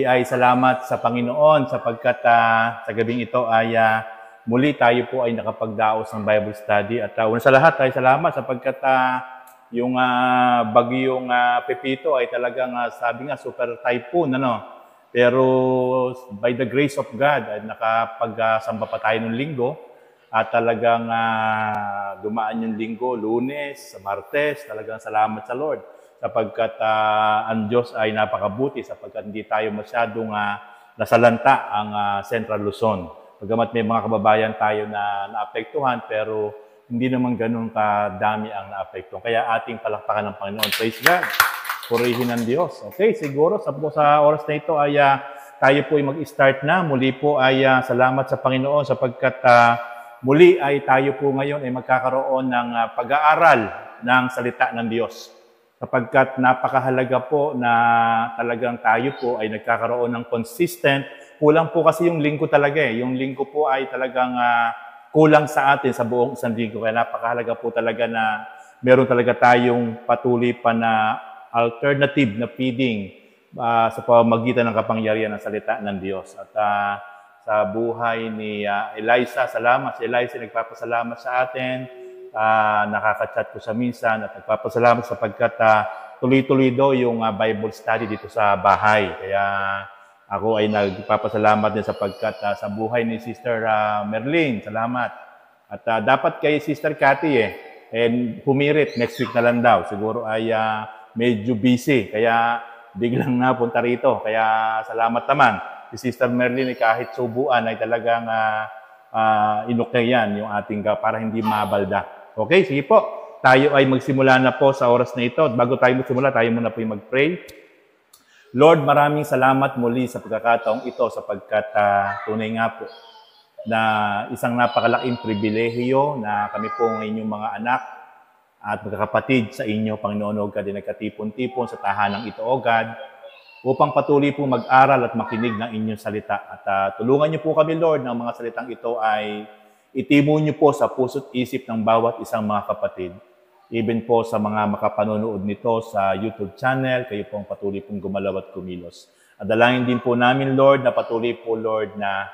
muli ay salamat sa Panginoon sapagkat sa gabing ito ay muli tayo po ay nakapagdaos ng Bible study. At una sa lahat ay salamat sapagkat yung bagyong Pepito ay talagang sabi nga super typhoon, ano? Pero by the grace of God ay nakapagsamba pa tayo ng linggo at talagang dumaan yung linggo, Lunes, Martes, talagang salamat sa Lord sapagkat ang Diyos ay napakabuti sapagkat hindi tayo masyadong nasalanta ang Central Luzon. Pagamat may mga kababayan tayo na naapektuhan pero hindi naman ganun kadami ang naapektuhan. Kaya ating palakpakan ng Panginoon. Praise God. Purihin ng Diyos. Okay, siguro sa oras na ito ay tayo po ay mag-start na. Muli po ay salamat sa Panginoon sapagkat muli ay tayo po ngayon ay magkakaroon ng pag-aaral ng salita ng Diyos. Sapagkat napakahalaga po na talagang tayo po ay nagkakaroon ng consistent. Kulang po kasi yung linggo talaga eh. Yung linggo po ay talagang kulang sa atin sa buong isang linggo. Kaya napakahalaga po talaga na meron talaga tayong patuloy pa na alternative na feeding sa pamamagitan ng kapangyarihan ng salita ng Diyos. At sa buhay ni Eliza, salamat. Si Eliza nagpapasalamat sa atin. Nakaka-chat ko sa minsan at nagpapasalamat sapagkat tuloy-tuloy daw yung Bible study dito sa bahay. Kaya ako ay nagpapasalamat din sapagkat sa buhay ni Sister Merlin, salamat. At dapat kay Sister Cathy humirit next week na lang daw. Siguro ay medyo busy, kaya biglang napunta rito. Kaya salamat naman. Si Sister Merlin kahit subuan ay talagang inukay yan yung ating para hindi mabalda. Okay, sige po. Tayo ay magsimula na po sa oras na ito. At bago tayo magsimula, tayo muna po yung mag-pray. Lord, maraming salamat muli sa pagkakataong ito sapagkat tunay nga po na isang napakalaking pribilehiyo na kami po ng inyong mga anak at magkakapatid sa inyo, Panginoon, o God, nagkatipon-tipon sa tahanang ito, o God, upang patuloy po mag-aral at makinig ng inyong salita. At tulungan niyo po kami, Lord, ng mga salitang ito ay itimo niyo po sa puso't isip ng bawat isang mga kapatid. Even po sa mga makapanonood nito sa YouTube channel, kayo pong patuloy pong gumalaw at kumilos. At dalangin din po namin, Lord, na patuloy po, Lord, na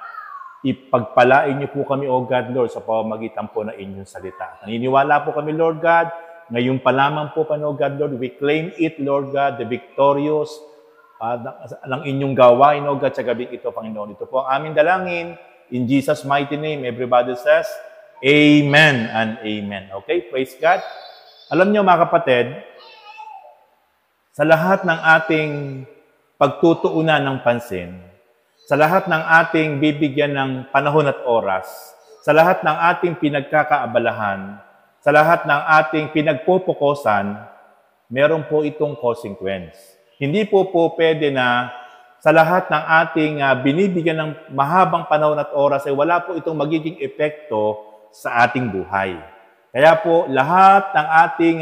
ipagpalain niyo po kami, O God, Lord, sa pamamagitan po ng inyong salita. Naniniwala po kami, Lord God, ngayon pa lamang po, O God, Lord, we claim it, Lord God, the victorious ng inyong gawain, O God, sa gabing ito, Panginoon. Ito po ang aming dalangin. In Jesus' mighty name, everybody says, Amen and Amen. Okay, praise God. Alam niyo, mga kapatid, sa lahat ng ating pagtutuunan ng pansin, sa lahat ng ating bibigyan ng panahon at oras, sa lahat ng ating pinagkakaabalahan, sa lahat ng ating pinagpupukosan, meron po itong consequence. Hindi po pwede na sa lahat ng ating binibigyan ng mahabang panahon at oras ay wala po itong magiging epekto sa ating buhay. Kaya po lahat ng ating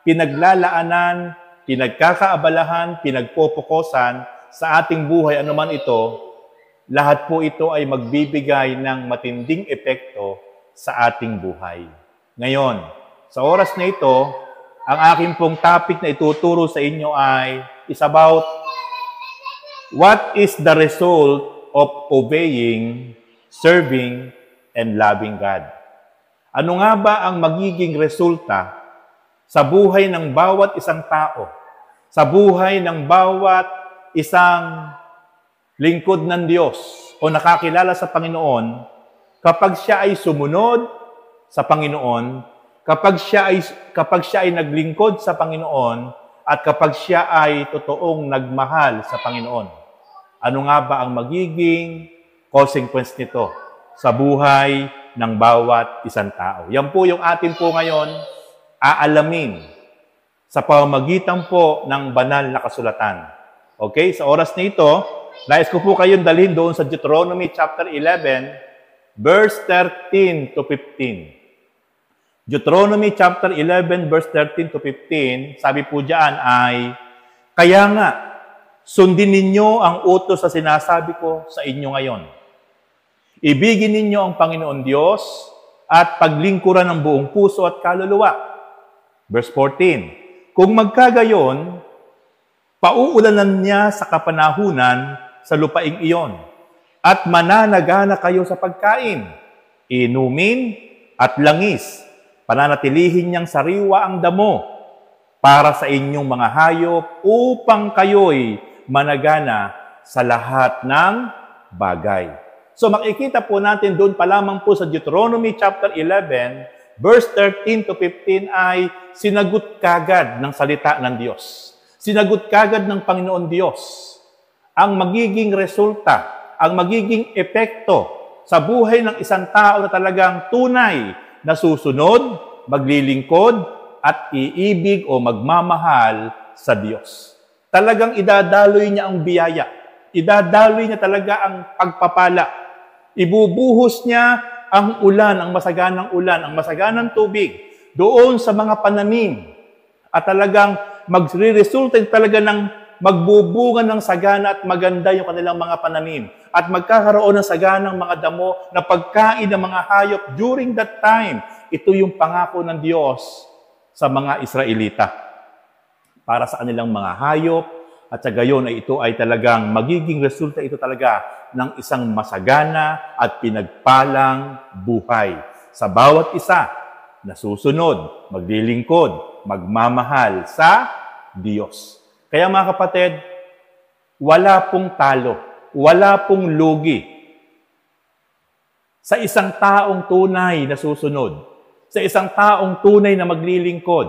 pinaglalaanan, pinagkakaabalahan, pinagpupukosan sa ating buhay, anuman ito, lahat po ito ay magbibigay ng matinding epekto sa ating buhay. Ngayon, sa oras na ito, ang aking pong topic na ituturo sa inyo ay is about what is the result of obeying, serving, and loving God? Ano nga ba ang magiging resulta sa buhay ng bawat isang tao, sa buhay ng bawat isang lingkod ng Diyos o nakakilala sa Panginoon kapag siya ay sumunod sa Panginoon, kapag siya ay naglingkod sa Panginoon, at kapag siya ay totoong nagmahal sa Panginoon? Ano nga ba ang magiging consequence nito sa buhay ng bawat isang tao? Yan po yung atin po ngayon aalamin sa pamamagitan po ng banal na kasulatan. Okay? Sa oras na ito, nais ko po kayong dalhin doon sa Deuteronomy chapter 11, verse 13 to 15. Deuteronomy chapter 11, verse 13 to 15, sabi po diyan ay, kaya nga, sundin ninyo ang utos sa sinasabi ko sa inyo ngayon. Ibigin ninyo ang Panginoon Diyos at paglingkuran ng buong puso at kaluluwa. Verse 14, kung magkagayon, Pauulanan niya sa kapanahunan sa lupaing iyon, at mananagana kayo sa pagkain, inumin at langis. Pananatilihin niyang sariwa ang damo para sa inyong mga hayop upang kayo'y managana sa lahat ng bagay. So makikita po natin doon pa lamang po sa Deuteronomy chapter 11, verse 13 to 15 ay sinagot kagad ng salita ng Diyos. Sinagot kagad ng Panginoon Diyos ang magiging resulta, ang magiging epekto sa buhay ng isang tao na talagang tunay na susunod, maglilingkod, at iibig o magmamahal sa Diyos. Talagang idadaloy niya ang biyaya. Idadaloy niya talaga ang pagpapala. Ibubuhos niya ang ulan, ang masaganang tubig doon sa mga pananim. At talagang magre-resulta talaga ng magbubunga ng sagana at maganda yung kanilang mga pananim. At magkakaroon ng saganang mga damo na pagkain ng mga hayop during that time. Ito yung pangako ng Diyos sa mga Israelita. Para sa kanilang mga hayop at sa gayon ay ito ay talagang magiging resulta ito talaga ng isang masagana at pinagpalang buhay. Sa bawat isa na susunod, maglilingkod, magmamahal sa Diyos. Kaya mga kapatid, wala pong talo, wala pong lugi sa isang taong tunay na susunod, sa isang taong tunay na maglilingkod,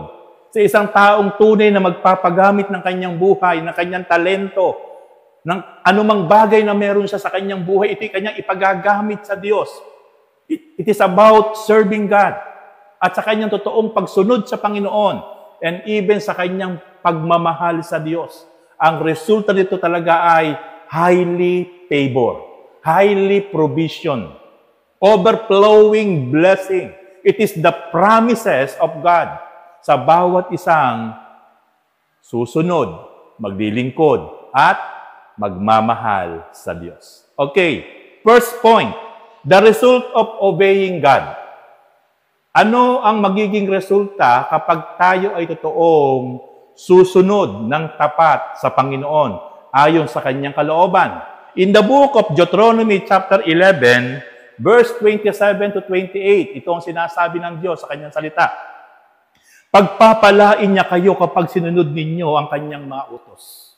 sa isang taong tunay na magpapagamit ng kanyang buhay, ng kanyang talento, ng anumang bagay na meron siya sa kanyang buhay, ito'y kanyang ipagagamit sa Diyos. It is about serving God at sa kanyang totoong pagsunod sa Panginoon and even sa kanyang pagmamahal sa Diyos. Ang resulta nito talaga ay highly favor, highly provision, overflowing blessing. It is the promises of God sa bawat isang susunod, maglilingkod, at magmamahal sa Diyos. Okay, first point, the result of obeying God. Ano ang magiging resulta kapag tayo ay totoong susunod ng tapat sa Panginoon ayon sa kanyang kalooban? In the book of Deuteronomy chapter 11, verse 27 to 28, ito ang sinasabi ng Diyos sa kanyang salita. Pagpapalain niya kayo kapag sinunod ninyo ang kanyang mga utos.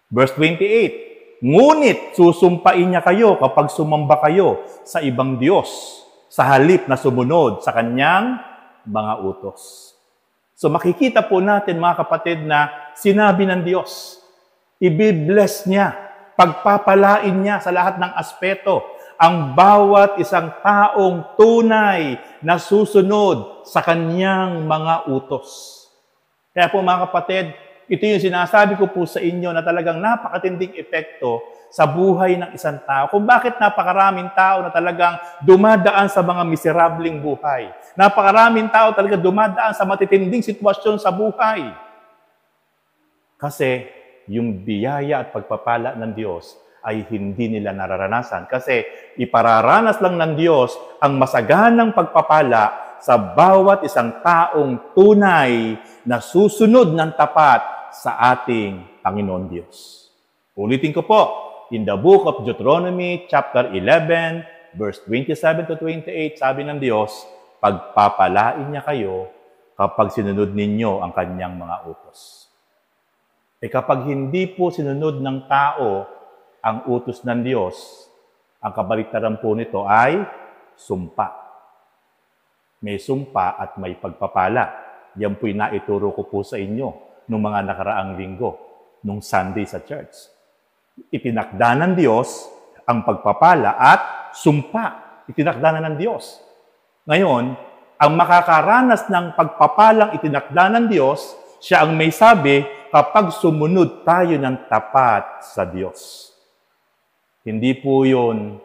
Verse 28, ngunit susumpain niya kayo kapag sumamba kayo sa ibang Diyos sa halip na sumunod sa kanyang mga utos. So makikita po natin mga kapatid na sinabi ng Diyos, i-bless niya, pagpapalain niya sa lahat ng aspeto ang bawat isang taong tunay na susunod sa kanyang mga utos. Kaya po mga kapatid, ito yung sinasabi ko po sa inyo na talagang napakatinding epekto sa buhay ng isang tao. Kung bakit napakaraming tao na talagang dumadaan sa mga miserableng buhay. Napakaraming tao talaga dumadaan sa matitinding sitwasyon sa buhay. Kasi yung biyaya at pagpapala ng Diyos ay hindi nila nararanasan. Kasi ipararanas lang ng Diyos ang masaganang pagpapala sa bawat isang taong tunay na susunod ng tapat sa ating Panginoon Diyos. Ulitin ko po, in the book of Deuteronomy chapter 11, verse 27 to 28, sabi ng Diyos, pagpapalain niya kayo kapag sinunod ninyo ang kanyang mga utos. Kapag hindi po sinunod ng tao ang utos ng Diyos, ang kabaliktaran po nito ay sumpa. May sumpa at may pagpapala. Yan po'y naituro ko po sa inyo nung mga nakaraang linggo, nung Sunday sa church. Itinakda ng Diyos ang pagpapala at sumpa. Itinakda na ng Diyos. Ngayon, ang makakaranas ng pagpapalang itinakda ng Diyos, siya ang may sabi kapag sumunod tayo ng tapat sa Diyos. Hindi po yun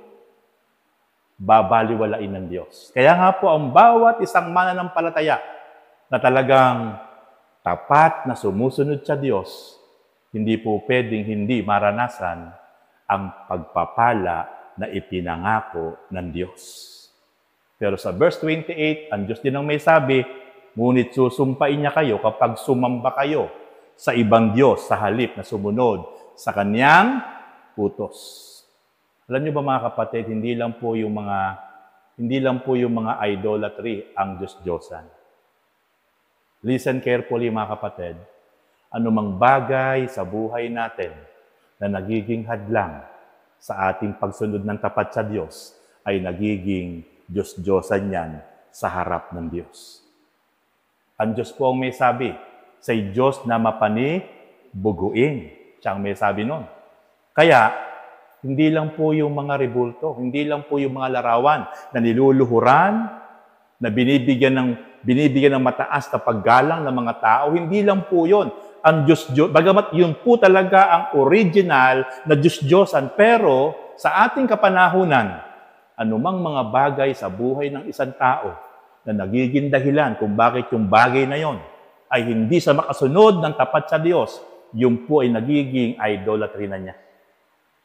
babaliwalain ng Diyos. Kaya nga po ang bawat isang mananampalataya na talagang tapat na sumusunod sa Diyos, hindi po pwedeng hindi maranasan ang pagpapala na ipinangako ng Diyos. Pero sa verse 28, ang Diyos din ang may sabi, ngunit susumpain niya kayo kapag sumamba kayo sa ibang Diyos sa halip na sumunod sa kanyang utos. Alam niyo ba mga kapatid, hindi lang po yung mga idolatry ang Diyos-Diyosan. Listen carefully mga kapatid. Anumang bagay sa buhay natin na nagiging hadlang sa ating pagsunod ng tapat sa Diyos ay nagiging Diyos-Diyosan yan sa harap ng Diyos. Ang Diyos po ang may sabi, sa Diyos na mapanibuguin. Siya ang may sabi nun. Kaya, hindi lang po yung mga rebulto, hindi lang po yung mga larawan na niluluhuran, na binibigyan ng mataas na paggalang ng mga tao, hindi lang po yun. Ang Diyos-Diyos, bagamat yun po talaga ang original na Diyos-Diyosan, pero sa ating kapanahunan, anumang mga bagay sa buhay ng isang tao na nagiging dahilan kung bakit yung bagay na yon ay hindi sa makasunod ng tapat sa Diyos, yun po ay nagiging idolatry na niya.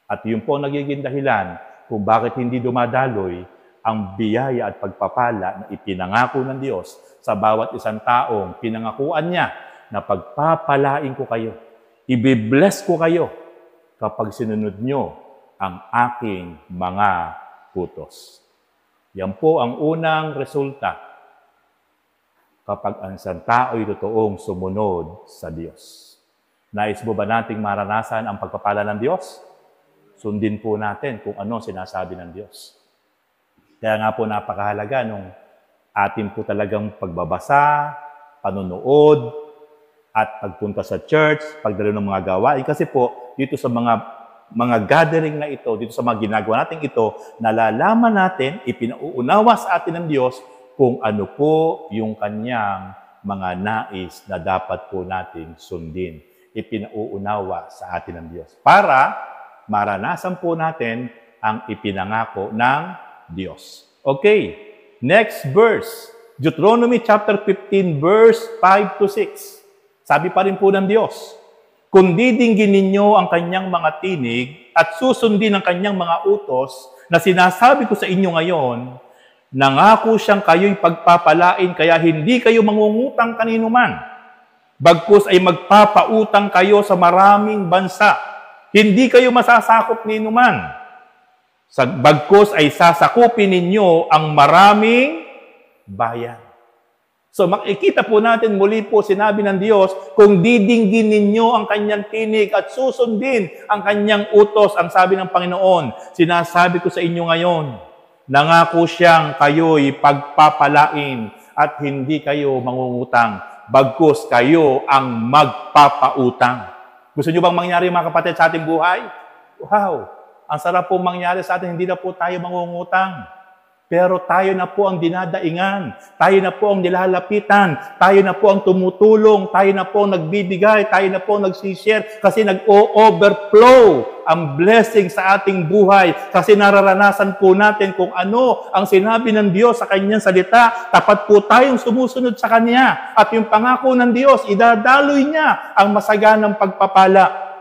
At yun po nagiging dahilan kung bakit hindi dumadaloy ang biyaya at pagpapala na ipinangako ng Diyos sa bawat isang taong pinangakuan niya na pagpapalain ko kayo, ibibless ko kayo kapag sinunod nyo ang aking mga utos. Yan po ang unang resulta kapag ang isang tao'y totoong sumunod sa Diyos. Nais mo ba nating maranasan ang pagpapala ng Diyos? Sundin po natin kung ano sinasabi ng Diyos. Kaya nga po napakahalaga nung atin po talagang pagbabasa, panunood, at pagpunta sa church, pagdalo ng mga gawain. Kasi po, dito sa mga gathering na ito, dito sa mga ginagawa natin ito, nalalaman natin, ipinauunawa sa atin ng Diyos kung ano po yung kanyang mga nais na dapat po natin sundin. Ipinauunawa sa atin ng Diyos. Para maranasan po natin ang ipinangako ng Diyos. Okay, next verse. Deuteronomy chapter 15, verse 5 to 6. Sabi pa rin po ng Diyos, kung didinggin ninyo ang kanyang mga tinig at susundin ang kanyang mga utos na sinasabi ko sa inyo ngayon, nangako siyang kayo'y pagpapalain kaya hindi kayo mangungutang kanino man. Bagkus ay magpapautang kayo sa maraming bansa. Hindi kayo masasakop nino man. Bagkus ay sasakupin ninyo ang maraming bayan. So makikita po natin muli po sinabi ng Diyos, kung didinggin ninyo ang kanyang tinig at susundin ang kanyang utos, ang sabi ng Panginoon, sinasabi ko sa inyo ngayon, nangako siyang kayo'y pagpapalain at hindi kayo mangungutang, bagkus kayo ang magpapautang. Gusto nyo bang mangyari mga kapatid sa ating buhay? Wow! Ang sarap po mangyari sa atin, hindi na po tayo mangungutang. Pero tayo na po ang dinadaingan, tayo na po ang nilalapitan, tayo na po ang tumutulong, tayo na po ang nagbibigay, tayo na po ang nagsishare kasi nag-o-overflow ang blessing sa ating buhay kasi nararanasan po natin kung ano ang sinabi ng Diyos sa kanyang salita. Tapat po tayong sumusunod sa kanya at yung pangako ng Diyos, idadaloy niya ang masaganang pagpapala.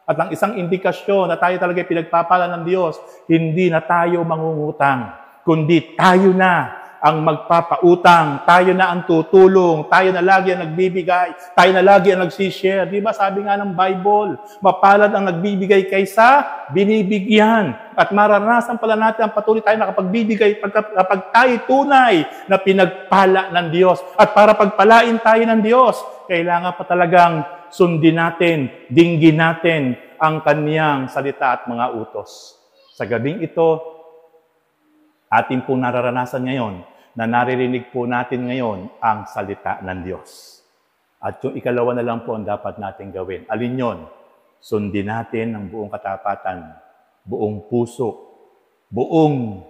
At ang isang indikasyon na tayo talaga pinagpapala ng Diyos, hindi na tayo mangungutang, kundi tayo na ang magpapautang, tayo na ang tutulong, tayo na lagi ang nagbibigay, tayo na lagi ang nagsishare. Di ba sabi nga ng Bible, mapalad ang nagbibigay kaysa binibigyan. At maranasan pala natin ang patuloy tayo nakapagbibigay kapag tayo tunay na pinagpala ng Diyos. At para pagpalain tayo ng Diyos, kailangan pa talagang sundin natin, dinggin natin ang kaniyang salita at mga utos. Sa gabing ito, ating pong nararanasan ngayon, na naririnig po natin ngayon ang salita ng Diyos. At yung ikalawa na lang po ang dapat natin gawin. Alin yon? Sundin natin ng buong katapatan, buong puso, buong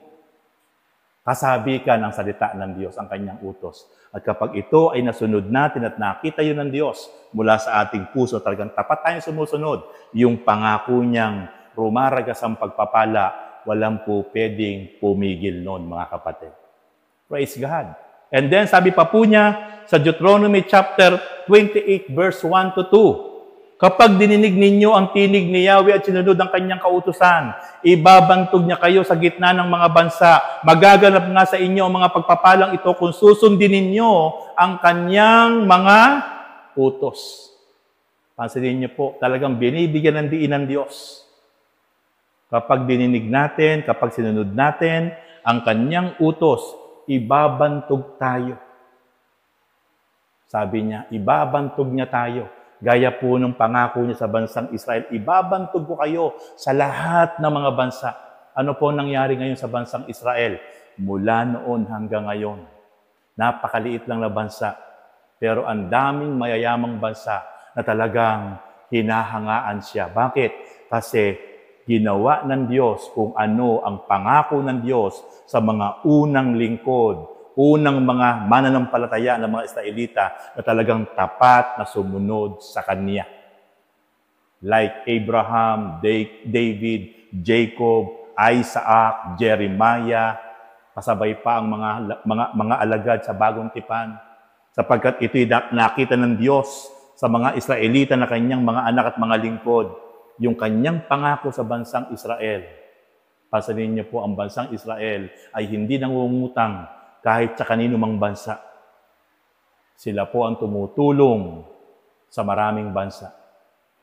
kasabikan ang salita ng Diyos, ang kanyang utos. At kapag ito ay nasunod natin at nakita yun ng Diyos mula sa ating puso, talagang tapat tayong sumusunod, yung pangako niyang rumaragas ang pagpapala, walang po pwedeng pumigil noon, mga kapatid. Praise God. And then, sabi pa po niya sa Deuteronomy chapter 28, verse 1 to 2, kapag dininig ninyo ang tinig ni Yahweh at sinunod ang kanyang kautusan, ibabantog niya kayo sa gitna ng mga bansa. Magaganap nga sa inyo ang mga pagpapalang ito kung susundin ninyo ang kanyang mga utos. Pansinin niyo po, talagang binibigyan ng diin ng Diyos. Kapag dininig natin, kapag sinunod natin, ang kanyang utos, ibabantog tayo. Sabi niya, ibabantog niya tayo. Gaya po ng pangako niya sa bansang Israel, ibabantog ko kayo sa lahat ng mga bansa. Ano po nangyari ngayon sa bansang Israel? Mula noon hanggang ngayon. Napakaliit lang na bansa. Pero ang daming mayayamang bansa na talagang hinahangaan siya. Bakit? Kasi ginawa ng Diyos kung ano ang pangako ng Diyos sa mga unang lingkod, unang mga mananampalataya ng mga Israelita na talagang tapat na sumunod sa Kanya. Like Abraham, David, Jacob, Isaac, Jeremiah, kasabay pa ang mga alagad sa Bagong Tipan, sapagkat ito'y nakita ng Diyos sa mga Israelita na kanyang mga anak at mga lingkod, yung kanyang pangako sa bansang Israel. Pasanin niyo po, ang bansang Israel ay hindi nangungutang kahit sa kanino mang bansa. Sila po ang tumutulong sa maraming bansa.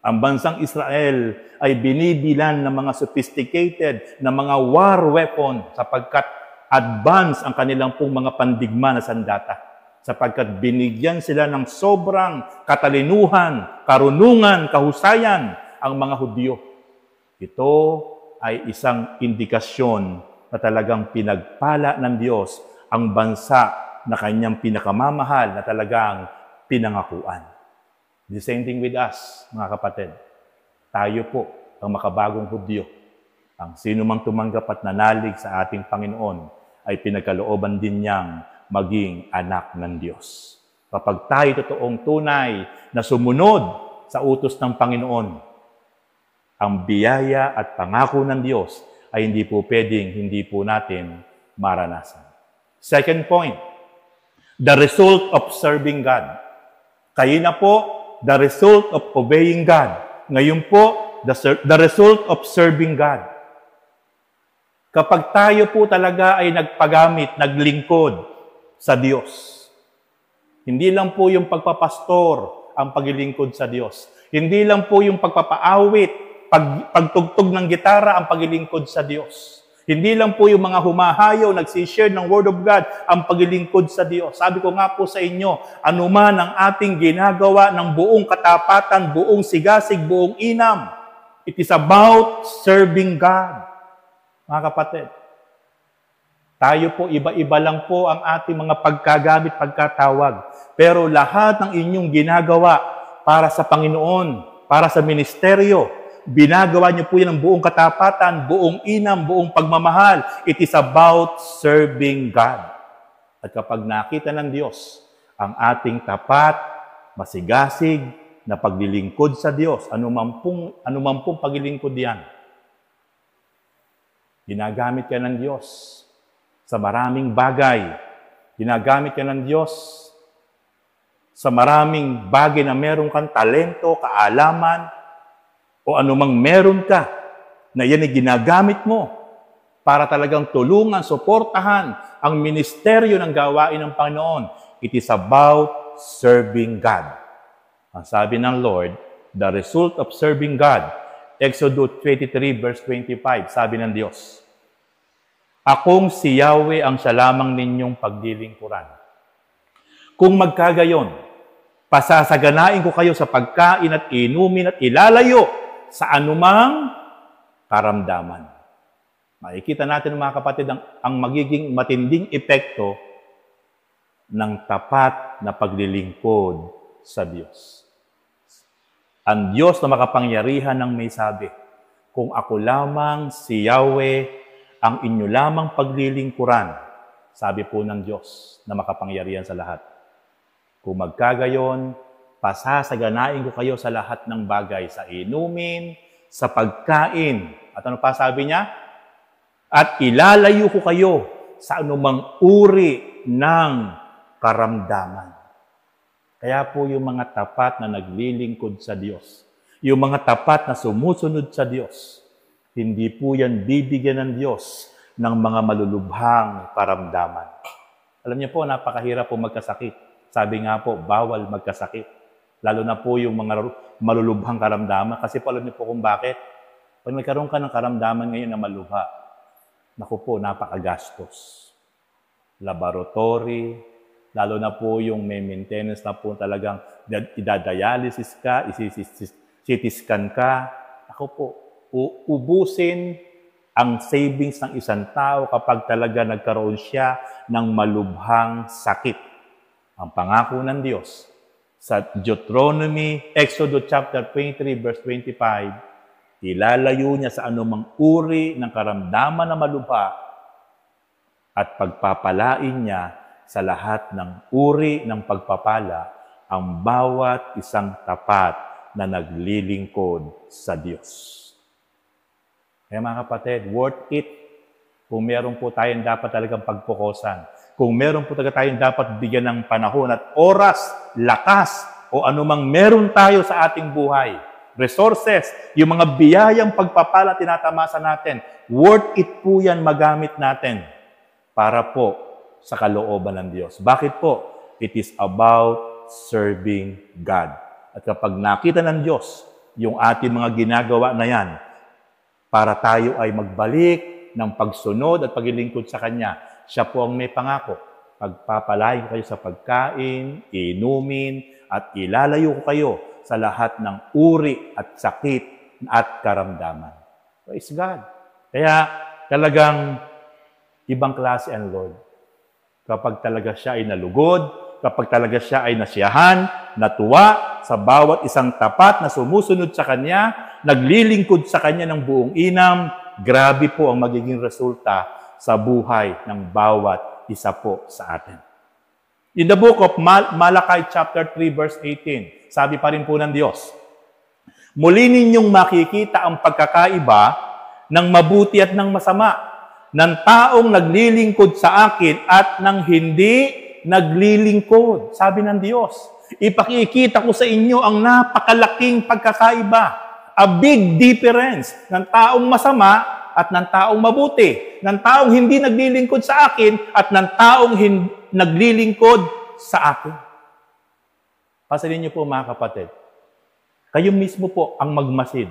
Ang bansang Israel ay binibilan ng mga sophisticated na mga war weapon sapagkat advance ang kanilang pong mga pandigma na sandata. Sapagkat binigyan sila ng sobrang katalinuhan, karunungan, kahusayan ang mga Hudyo. Ito ay isang indikasyon na talagang pinagpala ng Diyos ang bansa na kanyang pinakamamahal na talagang pinangakuan. The same thing with us, mga kapatid. Tayo po ang makabagong Hudyo. Ang sino mang tumanggap at nanalig sa ating Panginoon ay pinagkalooban din niyang maging anak ng Diyos. Kapag tayo totoong tunay na sumunod sa utos ng Panginoon, ang biyaya at pangako ng Diyos ay hindi po pwedeng hindi po natin maranasan. Second point, the result of serving God. Kayo na po, the result of obeying God. Ngayon po, the result of serving God. Kapag tayo po talaga ay nagpagamit, naglingkod sa Diyos. Hindi lang po yung pagpapastor ang paglilingkod sa Diyos. Hindi lang po yung pagpapaawit, pagtugtog ng gitara ang paglilingkod sa Diyos. Hindi lang po yung mga humahayaw, nagsishare ng Word of God ang paglilingkod sa Diyos. Sabi ko nga po sa inyo, anuman ang ating ginagawa ng buong katapatan, buong sigasig, buong inam, it is about serving God. Mga kapatid, tayo po, iba-iba lang po ang ating mga pagkagamit, pagkatawag. Pero lahat ng inyong ginagawa para sa Panginoon, para sa ministeryo, binagawa niyo po yan ng buong katapatan, buong inam, buong pagmamahal. It is about serving God. At kapag nakita ng Diyos ang ating tapat, masigasig na paglilingkod sa Diyos, anuman pong paglilingkod yan, ginagamit ka ng Diyos sa maraming bagay. Ginagamit ka ng Diyos sa maraming bagay na meron kang talento, kaalaman, o anumang meron ka na yan ay ginagamit mo para talagang tulungan, suportahan ang ministeryo ng gawain ng Panginoon. It is about serving God. Ang sabi ng Lord, the result of serving God, Exodus 23 verse 25, sabi ng Diyos, Akong si Yahweh ang siya lamang ninyong paglilingkuran. Kung magkagayon, pasasaganain ko kayo sa pagkain at inumin at ilalayo sa anumang karamdaman. Makikita natin mga kapatid ang magiging matinding epekto ng tapat na paglilingkod sa Diyos. Ang Diyos na makapangyarihan ng may sabi, kung ako lamang si Yahweh, ang inyo lamang paglilingkuran, sabi po ng Diyos na makapangyarihan sa lahat. Kung magkagayon, pasasaganain ko kayo sa lahat ng bagay, sa inumin, sa pagkain. At ano pa sabi niya? At ilalayo ko kayo sa anumang uri ng karamdaman. Kaya po yung mga tapat na naglilingkod sa Diyos, yung mga tapat na sumusunod sa Diyos, hindi po yan bibigyan ng Diyos ng mga malulubhang karamdaman. Alam niyo po, napakahirap po magkasakit. Sabi nga po, bawal magkasakit. Lalo na po yung mga malulubhang karamdaman. Kasi po alam niyo po kung bakit. Pag nagkaroon ka ng karamdaman ngayon na malubha, naku po, napakagastos. Laboratory, lalo na po yung may maintenance na po talagang idadialysis ka, CT scan ka. Ako po, uubusin ang savings ng isang tao kapag talaga nagkaroon siya ng malubhang sakit. Ang pangako ng Diyos sa Exodus chapter 23, verse 25, ilalayo niya sa anumang uri ng karamdaman na malubha at pagpapalain niya sa lahat ng uri ng pagpapala ang bawat isang tapat na naglilingkod sa Diyos. Kaya mga kapatid, worth it kung meron po tayong dapat talagang pagpukusan. Kung meron po talaga tayong dapat bigyan ng panahon at oras, lakas, o anumang meron tayo sa ating buhay. Resources, yung mga biyayang pagpapala tinatamasa natin, worth it po yan magamit natin para po sa kalooban ng Diyos. Bakit po? It is about serving God. At kapag nakita ng Diyos yung ating mga ginagawa na yan, para tayo ay magbalik ng pagsunod at paglilingkod sa Kanya, siya po ang may pangako. Pagpapalain ko kayo sa pagkain, inumin, at ilalayo ko kayo sa lahat ng uri at sakit at karamdaman. Praise God. Kaya talagang ibang klase ang Lord. Kapag talaga siya ay nalugod, kapag talaga siya ay nasiyahan, natuwa sa bawat isang tapat na sumusunod sa Kanya, naglilingkod sa Kanya ng buong inam, grabe po ang magiging resulta sa buhay ng bawat isa po sa atin. In the book of Malachi chapter 3 verse 18, sabi pa rin po ng Diyos, muli ninyong makikita ang pagkakaiba ng mabuti at ng masama, ng taong naglilingkod sa akin at ng hindi naglilingkod. Sabi ng Diyos, ipakikita ko sa inyo ang napakalaking pagkakaiba, a big difference ng taong masama at ng taong mabuti, ng taong hindi naglilingkod sa akin at ng taong naglilingkod sa akin. Pasalin niyo po mga kapatid, kayo mismo po ang magmasid.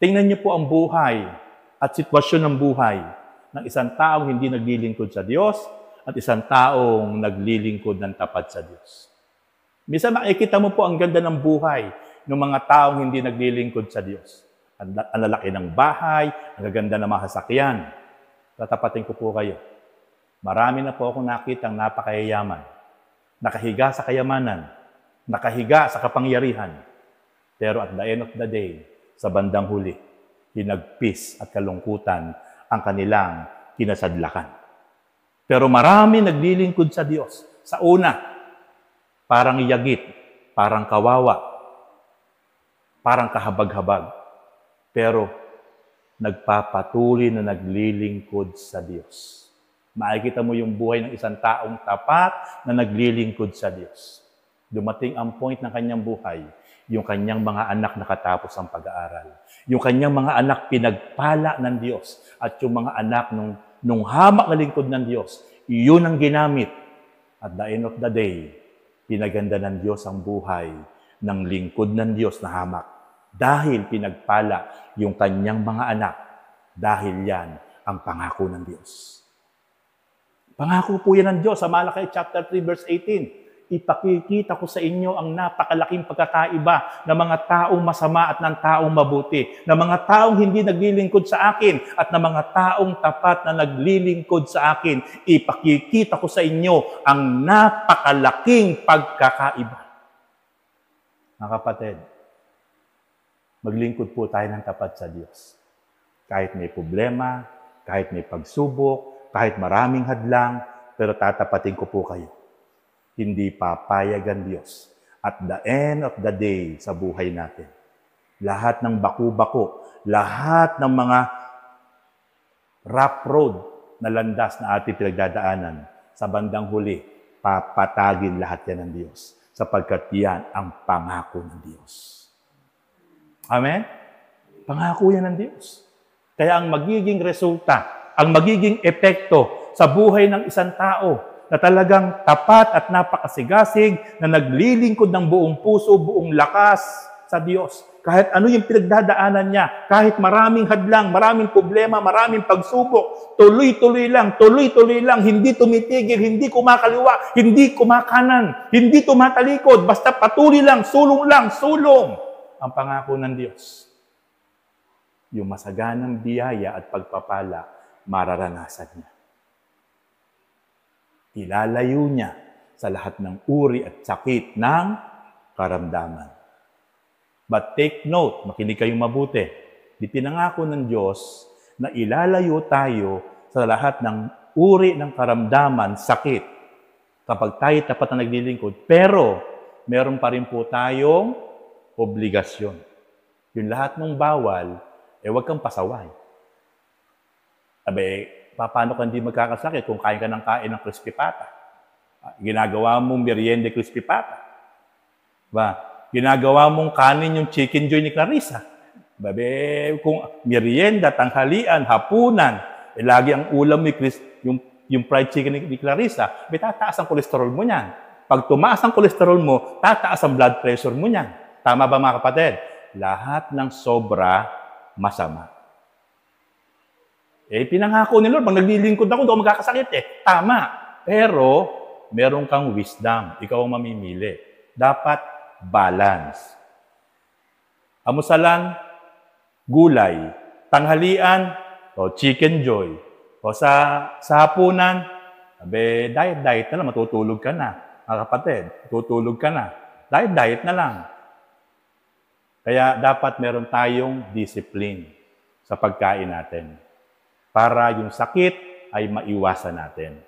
Tingnan niyo po ang buhay at sitwasyon ng buhay ng isang taong hindi naglilingkod sa Diyos at isang taong naglilingkod ng tapat sa Diyos. Minsan makikita mo po ang ganda ng buhay ng mga taong hindi naglilingkod sa Diyos. Ang lalaki ng bahay, ang gaganda ng mga sasakyan. Tatapatin ko po kayo. Marami na po akong nakitang napakayayaman. Nakahiga sa kayamanan. Nakahiga sa kapangyarihan. Pero at the end of the day, sa bandang huli, hinagpis at kalungkutan ang kanilang kinasadlakan. Pero marami naglilingkod sa Diyos. Sa una, parang iyagit, parang kawawa, parang kahabag-habag. Pero nagpapatuloy na naglilingkod sa Diyos. Makikita mo yung buhay ng isang taong tapat na naglilingkod sa Diyos. Dumating ang point ng kanyang buhay, yung kanyang mga anak nakatapos ang pag-aaral. Yung kanyang mga anak pinagpala ng Diyos. At yung mga anak nung hamak na lingkod ng Diyos, yun ang ginamit. At the end of the day, pinaganda ng Diyos ang buhay ng lingkod ng Diyos na hamak. Dahil pinagpala yung kanyang mga anak. Dahil yan ang pangako ng Diyos. Pangako po yan ng Diyos sa Malachi chapter 3 verse 18. Ipakikita ko sa inyo ang napakalaking pagkakaiba ng mga taong masama at ng taong mabuti, ng mga taong hindi naglilingkod sa akin at ng mga taong tapat na naglilingkod sa akin. Ipakikita ko sa inyo ang napakalaking pagkakaiba. Mga kapatid, maglingkod po tayo ng tapat sa Diyos. Kahit may problema, kahit may pagsubok, kahit maraming hadlang, pero tatapatin ko po kayo. Hindi papayag ang Diyos. At the end of the day sa buhay natin, lahat ng baku-bako, lahat ng mga rough road na landas na ating pinagdadaanan, sa bandang huli, papatagin lahat yan ng Diyos. Sapagkat yan ang pangako ng Diyos. Amen? Pangako yan ng Diyos. Kaya ang magiging resulta, ang magiging epekto sa buhay ng isang tao, na talagang tapat at napakasigasig na naglilingkod ng buong puso, buong lakas sa Diyos. Kahit ano yung pinagdadaanan niya, kahit maraming hadlang, maraming problema, maraming pagsubok, tuloy-tuloy lang, hindi tumitigil, hindi kumakaliwa, hindi kumakanan, hindi tumatalikod, basta patuloy lang, sulong. Ang pangako ng Diyos, yung masaganang biyaya at pagpapala, mararanasan niya. Ilalayo niya sa lahat ng uri at sakit ng karamdaman. But take note, makinig kayong mabuti. Ipinangako ng Diyos na ilalayo tayo sa lahat ng uri ng karamdaman, sakit, kapag tayo tapat na naglilingkod. Pero, meron pa rin po tayong obligasyon. Yung lahat ng bawal, huwag kang pasaway. Paano ka hindi magkakasakit kung kain ka ng crispy pata? Ginagawa mong merienda crispy pata. Ginagawa mong kanin yung chicken joy ni Clarissa. Kung merienda, tanghalian, hapunan, lagi ang ulam ni yung fried chicken ni Clarissa, tataas ang kolesterol mo niyan. Pag tumaas ang kolesterol mo, tataas ang blood pressure mo niyan. Tama ba mga kapatid? Lahat ng sobra, masama. Pinangako ni Lord, pag naglilingkod ako, doon magkakasakit Tama. Pero, meron kang wisdom. Ikaw ang mamimili. Dapat balance. Amusalan, gulay. Tanghalian, chicken joy. Sa hapunan, diet na lang, matutulog ka na. Mga kapatid, tutulog ka na. Diet na lang. Kaya dapat meron tayong discipline sa pagkain natin para yung sakit ay maiwasan natin.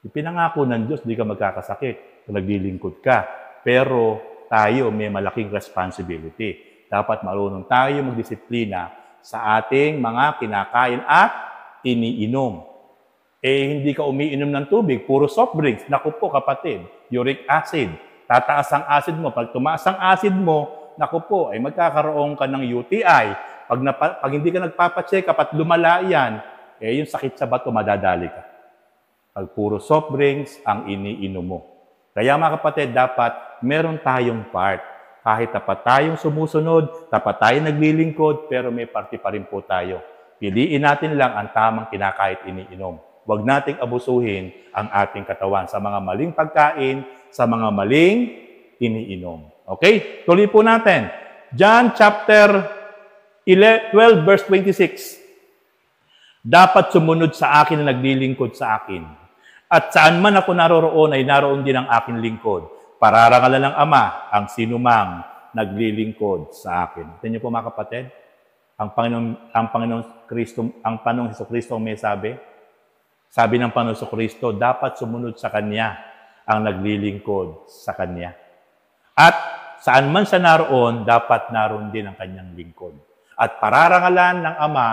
Ipinangako ng Diyos, di ka magkakasakit kung naglilingkod ka. Pero tayo may malaking responsibility. Dapat marunong tayo magdisiplina sa ating mga kinakain at iniinom. Hindi ka umiinom ng tubig, puro soft drinks. Naku po kapatid, uric acid. Tataas ang acid mo. Pag tumaas ang acid mo, naku po, magkakaroon ka ng UTI. Pag hindi ka nagpapacheck up at lumala yan, yung sakit sa bato, madadali ka. Pag puro soft drinks ang iniinom mo. Kaya mga kapatid, dapat meron tayong part. Kahit tapat tayong sumusunod, tapat tayong naglilingkod, pero may parte pa rin po tayo. Piliin natin lang ang tamang kinakait iniinom. Huwag nating abusuhin ang ating katawan sa mga maling pagkain, sa mga maling iniinom. Okay? Tuloy po natin. John chapter 12 verse 26. Dapat sumunod sa akin na naglilingkod sa akin. At saan man ako naroroon ay naroon din ang aking lingkod. Pararangalan ng Ama ang sinumang naglilingkod sa akin. Ito niyo po mga kapatid, ang Panginoong Hesus-Kristo ang may sabi. Sabi ng Panginoong Hesus-Kristo, dapat sumunod sa Kanya ang naglilingkod sa Kanya. At saan man siya naroon, dapat naroon din ang Kanyang lingkod. At pararangalan ng Ama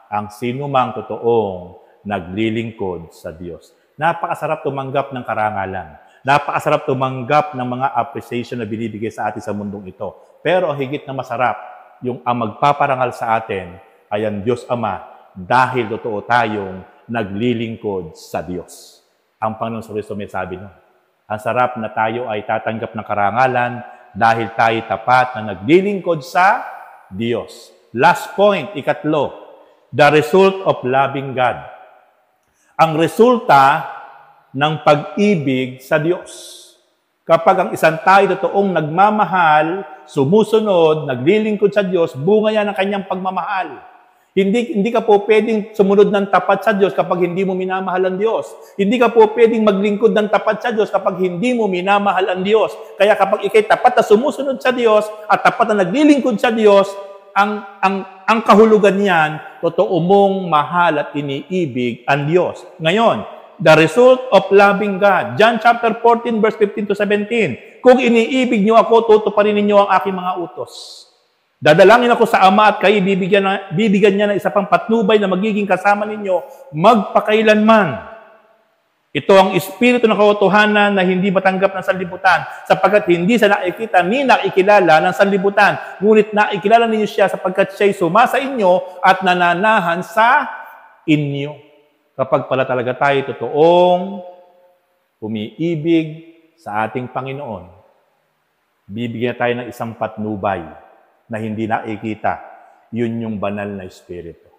ang sinumang totoong naglilingkod sa Diyos. Napakasarap tumanggap ng karangalan. Napakasarap tumanggap ng mga appreciation na binibigay sa atin sa mundong ito. Pero higit na masarap, yung ang magpaparangal sa atin ay ang Diyos Ama dahil totoo tayong naglilingkod sa Diyos. Ang Panginoon Kristo may sabi nun. Ang sarap na tayo ay tatanggap ng karangalan dahil tayo tapat na naglilingkod sa Diyos. Last point, ikatlo, the result of loving God. Ang resulta ng pag-ibig sa Diyos. Kapag ang isang tayo totoong nagmamahal, sumusunod, naglilingkod sa Diyos, bunga yan ng kanyang pagmamahal. Hindi ka po pwedeng sumunod ng tapat sa Diyos kapag hindi mo minamahal ang Diyos. Hindi ka po pwedeng maglingkod ng tapat sa Diyos kapag hindi mo minamahal ang Diyos. Kaya kapag ikay tapat na sumusunod sa Diyos at tapat na naglilingkod sa Diyos, ang kahulugan niyan, totoo mong mahal at iniibig ang Diyos. Ngayon, the result of loving God. John chapter 14, verse 15 to 17. Kung iniibig niyo ako, tutuparin ninyo ang aking mga utos. Dadalangin ako sa Ama at kayo bibigyan niya ng isa pang patnubay na magiging kasama ninyo magpakailanman. Ito ang espiritu ng katotohanan na hindi matanggap ng sanlibutan, sapagkat hindi sa nakikita ni nakikilala ng sanlibutan, ngunit nakikilala ninyo siya sapagkat siya'y sumasa inyo at nananahan sa inyo. Kapag pala talaga tayo totoong umiibig sa ating Panginoon, bibigyan tayo ng isang patnubay na hindi nakikita. Yun yung banal na Espiritu.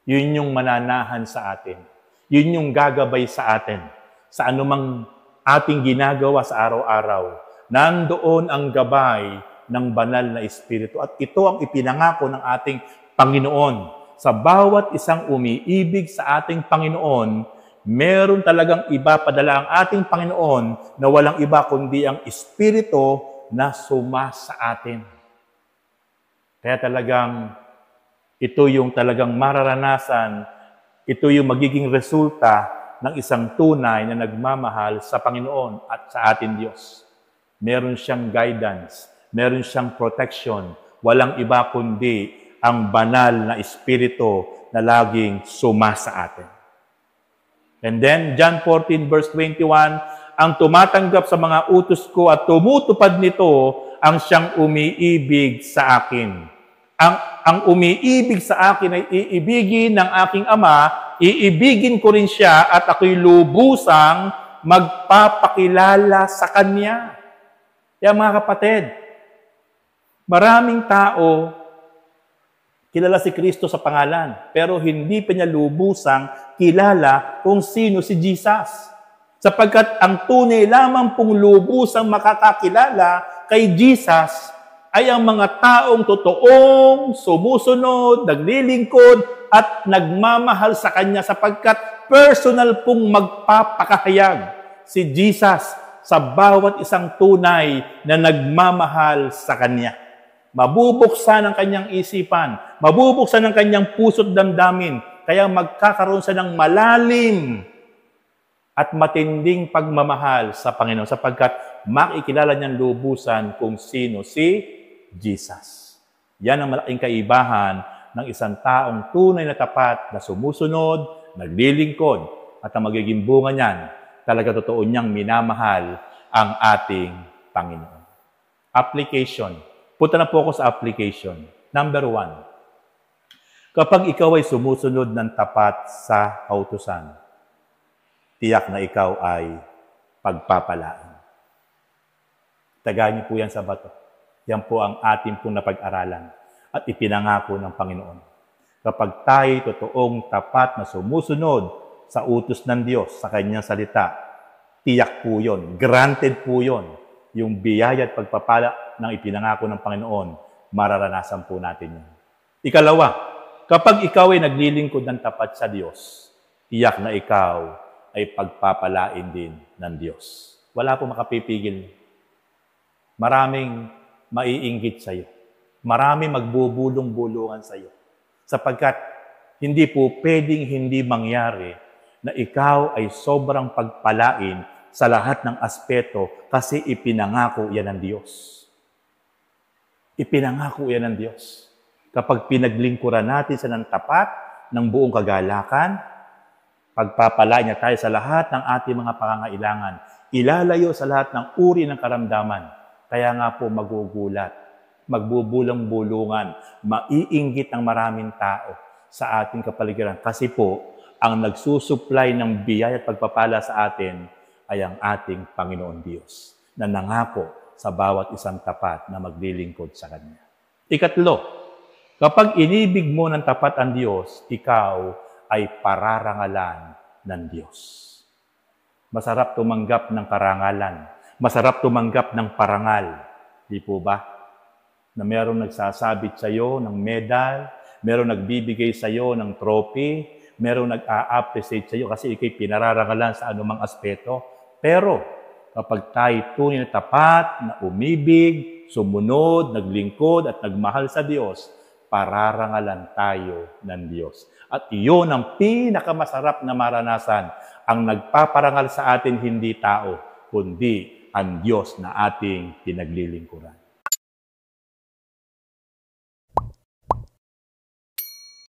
Yun yung mananahan sa atin. Yun yung gagabay sa atin. Sa anumang ating ginagawa sa araw-araw, nandoon ang gabay ng banal na Espiritu. At ito ang ipinangako ng ating Panginoon. Sa bawat isang umiibig sa ating Panginoon, meron talagang iba padala ang ating Panginoon na walang iba kundi ang Espiritu na sumasa atin. Kaya talagang ito yung talagang mararanasan, ito yung magiging resulta ng isang tunay na nagmamahal sa Panginoon at sa ating Diyos. Meron siyang guidance, meron siyang protection, walang iba kundi ang banal na Espiritu na laging sumasa atin. And then, John 14 verse 21, ang tumatanggap sa mga utos ko at tumutupad nito ang siyang umiibig sa akin. Ang umiibig sa akin ay iibigin ng aking Ama, iibigin ko rin siya at ako'y lubusang magpapakilala sa Kanya. Kaya mga kapatid, maraming tao kilala si Kristo sa pangalan, pero hindi pa niya lubusang kilala kung sino si Jesus. Sapagkat ang tunay lamang pong lubusang makakakilala kay Jesus ay ang mga taong totoong sumusunod, naglilingkod, at nagmamahal sa Kanya sapagkat personal pong magpapakahayag si Jesus sa bawat isang tunay na nagmamahal sa Kanya. Mabubuksan ang kanyang isipan, mabubuksan ang kanyang puso't damdamin, kaya magkakaroon siya ng malalim at matinding pagmamahal sa Panginoon sapagkat makikilala niyang lubusan kung sino si Jesus. Yan ang malaking kaibahan ng isang taong tunay na tapat na sumusunod, naglilingkod, at ang magiging bunga niyan, talaga totoo niyang minamahal ang ating Panginoon. Application. Punta na po ako sa application. Number 1. Kapag ikaw ay sumusunod ng tapat sa kautusan, tiyak na ikaw ay pagpapalaan. Tagayin niyo po yan sa bato. Yan po ang ating pong napag-aralan at ipinangako ng Panginoon. Kapag tayo totoong tapat na sumusunod sa utos ng Diyos, sa Kanyang salita, tiyak po yun, granted po yun, yung biyaya at pagpapala ng ipinangako ng Panginoon, mararanasan po natin yun. Ikalawa, kapag ikaw ay naglilingkod ng tapat sa Diyos, tiyak na ikaw ay pagpapalain din ng Diyos. Wala po makapipigil. Maraming maiinggit sa iyo. Maraming magbubulong-bulungan sa iyo. Sapagkat hindi po pwedeng hindi mangyari na ikaw ay sobrang pagpalain sa lahat ng aspeto kasi ipinangako yan ng Diyos. Ipinangako yan ng Diyos. Kapag pinaglingkuran natin sa ng tapat, ng buong kagalakan, pagpapalain niya tayo sa lahat ng ating mga pangangailangan, ilalayo sa lahat ng uri ng karamdaman. Kaya nga po magugulat, magbubulang-bulungan, maiinggit ng maraming tao sa ating kapaligiran. Kasi po, ang nagsusupply ng biyaya at pagpapala sa atin ay ang ating Panginoon Diyos na nangako sa bawat isang tapat na maglilingkod sa Kanya. Ikatlo, kapag inibig mo ng tapat ang Diyos, ikaw ay pararangalan ng Diyos. Masarap tumanggap ng karangalan. Masarap tumanggap ng parangal. Di po ba? Na merong nagsasabit sa iyo ng medal, merong nagbibigay sa iyo ng trophy, merong nag-a-appreciate sa iyo kasi ikay pinararangalan sa anumang aspeto. Pero kapag tayo tunay na tapat, na umibig, sumunod, naglingkod at nagmahal sa Diyos, pararangalan tayo ng Diyos. At iyon ang pinakamasarap na maranasan. Ang nagpaparangal sa atin hindi tao, kundi ang Diyos na ating pinaglilingkuran.